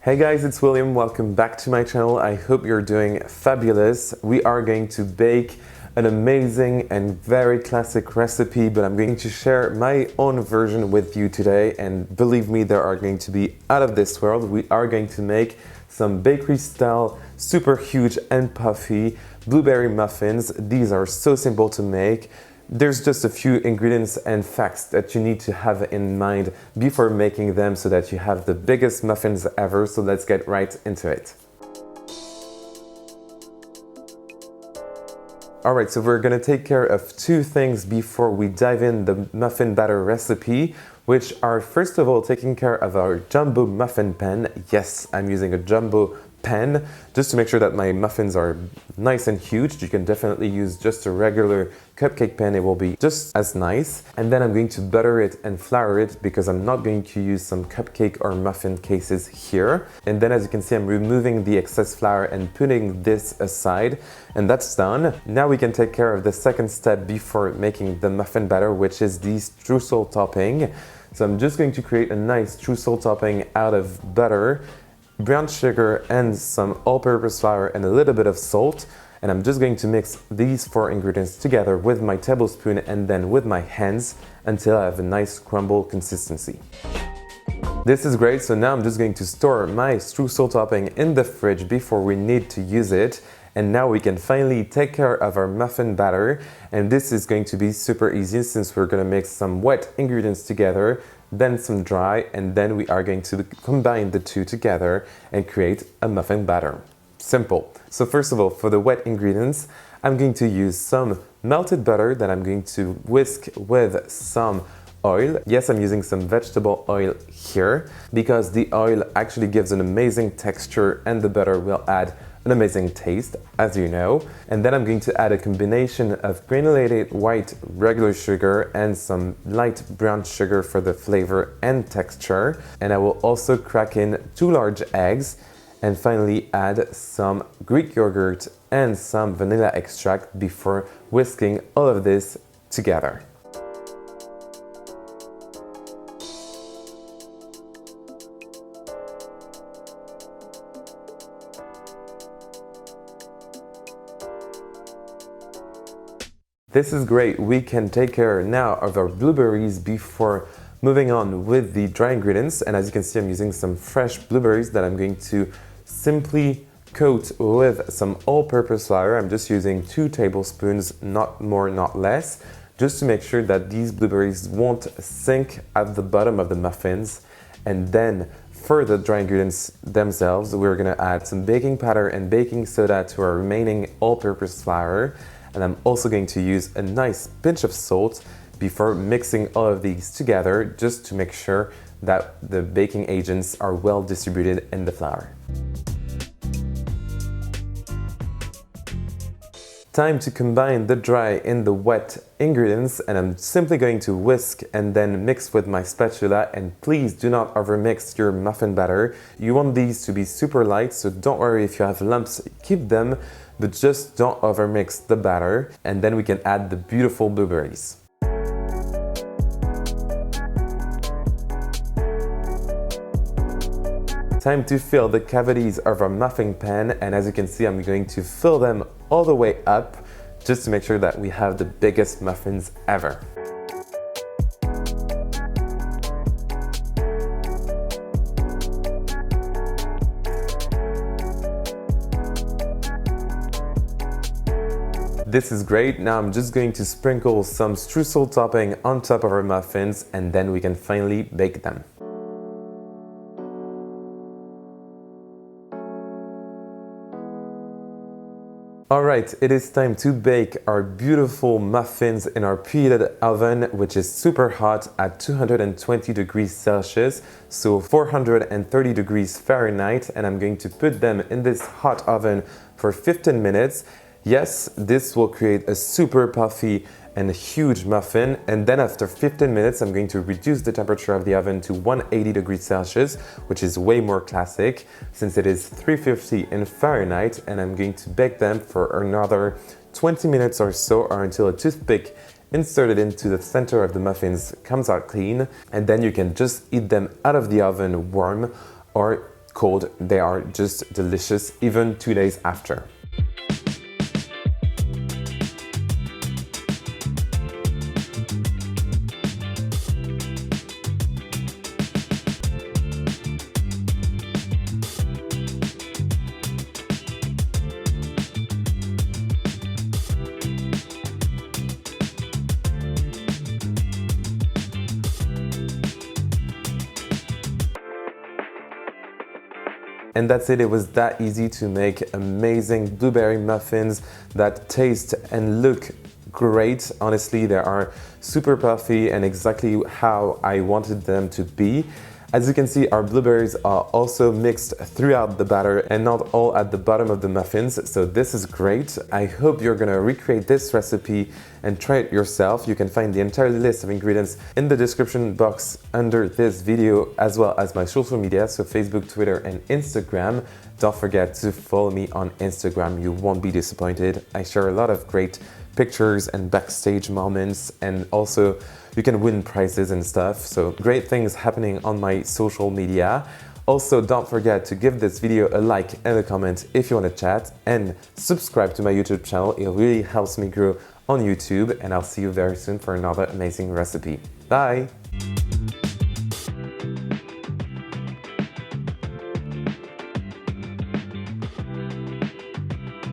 Hey guys, it's William. Welcome back to my channel. I hope you're doing fabulous. We are going to bake an amazing and very classic recipe, but I'm going to share my own version with you today. And believe me, they are going to be out of this world. We are going to make some bakery style, super huge and puffy blueberry muffins. These are so simple to make. There's just a few ingredients and facts that you need to have in mind before making them so that you have the biggest muffins ever. So let's get right into it. Alright, so we're going to take care of two things before we dive in the muffin batter recipe, which are first of all taking care of our jumbo muffin pan. Yes, I'm using a jumbo pan just to make sure that my muffins are nice and huge. You can definitely use just a regular cupcake pan, it will be just as nice. And then I'm going to butter it and flour it because I'm not going to use some cupcake or muffin cases here. And then as you can see, I'm removing the excess flour and putting this aside, and that's done. Now we can take care of the second step before making the muffin batter, which is the streusel topping. So I'm just going to create a nice streusel topping out of butter, brown sugar and some all-purpose flour and a little bit of salt. And I'm just going to mix these four ingredients together with my tablespoon and then with my hands until I have a nice crumble consistency. This is great, so now I'm just going to store my streusel topping in the fridge before we need to use it. And now we can finally take care of our muffin batter. And this is going to be super easy since we're going to mix some wet ingredients together, then some dry, and then we are going to combine the two together and create a muffin batter. Simple. So first of all, for the wet ingredients, I'm going to use some melted butter that I'm going to whisk with some oil. Yes, I'm using some vegetable oil here because the oil actually gives an amazing texture and the butter will add an amazing taste, as you know. And then I'm going to add a combination of granulated white regular sugar and some light brown sugar for the flavor and texture. And I will also crack in 2 large eggs and finally add some Greek yogurt and some vanilla extract before whisking all of this together. This is great. We can take care now of our blueberries before moving on with the dry ingredients. And as you can see, I'm using some fresh blueberries that I'm going to simply coat with some all-purpose flour. I'm just using 2 tablespoons, not more, not less, just to make sure that these blueberries won't sink at the bottom of the muffins. And then for the dry ingredients themselves, we're going to add some baking powder and baking soda to our remaining all-purpose flour. And I'm also going to use a nice pinch of salt before mixing all of these together just to make sure that the baking agents are well distributed in the flour. Time to combine the dry and the wet ingredients, and I'm simply going to whisk and then mix with my spatula. And please do not overmix your muffin batter. You want these to be super light, so don't worry if you have lumps, keep them, but just don't overmix the batter. And then we can add the beautiful blueberries. Time to fill the cavities of our muffin pan, and as you can see, I'm going to fill them all the way up just to make sure that we have the biggest muffins ever. This is great. Now I'm just going to sprinkle some streusel topping on top of our muffins, and then we can finally bake them. Alright, it is time to bake our beautiful muffins in our preheated oven, which is super hot at 220 degrees Celsius, so 430 degrees Fahrenheit, and I'm going to put them in this hot oven for 15 minutes. Yes, this will create a super puffy and a huge muffin, and then after 15 minutes I'm going to reduce the temperature of the oven to 180 degrees Celsius, which is way more classic since it is 350 in Fahrenheit, and I'm going to bake them for another 20 minutes or so, or until a toothpick inserted into the center of the muffins comes out clean, and then you can just eat them out of the oven warm or cold. They are just delicious, even 2 days after. And that's it. It was that easy to make amazing blueberry muffins that taste and look great. Honestly, they are super puffy and exactly how I wanted them to be. As you can see, our blueberries are also mixed throughout the batter and not all at the bottom of the muffins, so this is great. I hope you're gonna recreate this recipe and try it yourself. You can find the entire list of ingredients in the description box under this video, as well as my social media, so Facebook, Twitter, and Instagram. Don't forget to follow me on Instagram, you won't be disappointed. I share a lot of great pictures and backstage moments, and also you can win prizes and stuff, so great things happening on my social media. Also, don't forget to give this video a like and a comment if you want to chat, and subscribe to my YouTube channel. It really helps me grow on YouTube, and I'll see you very soon for another amazing recipe. Bye!